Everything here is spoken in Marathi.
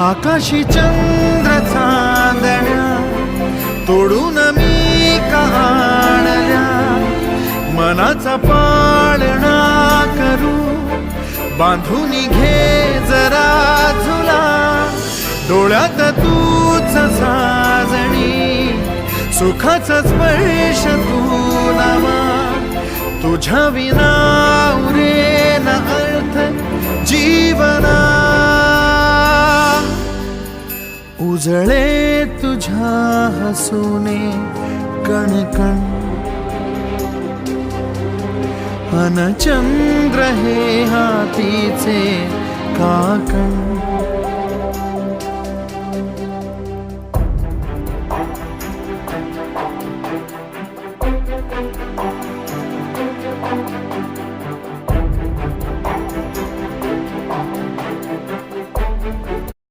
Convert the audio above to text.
आकाशी चंद्र चांदण्या तोडून मी का आणल्या, मनाचा पाळणा करू बांधून घे जरा झुला, डोळ्यात तूच साजणी सुखाचा स्पर्श तू नामा, तुझ्या विना उरेन अर्थ जीवना, उजळे तुझ्या हसूने कणकण, अन चंद्र हे हातीचे काकण.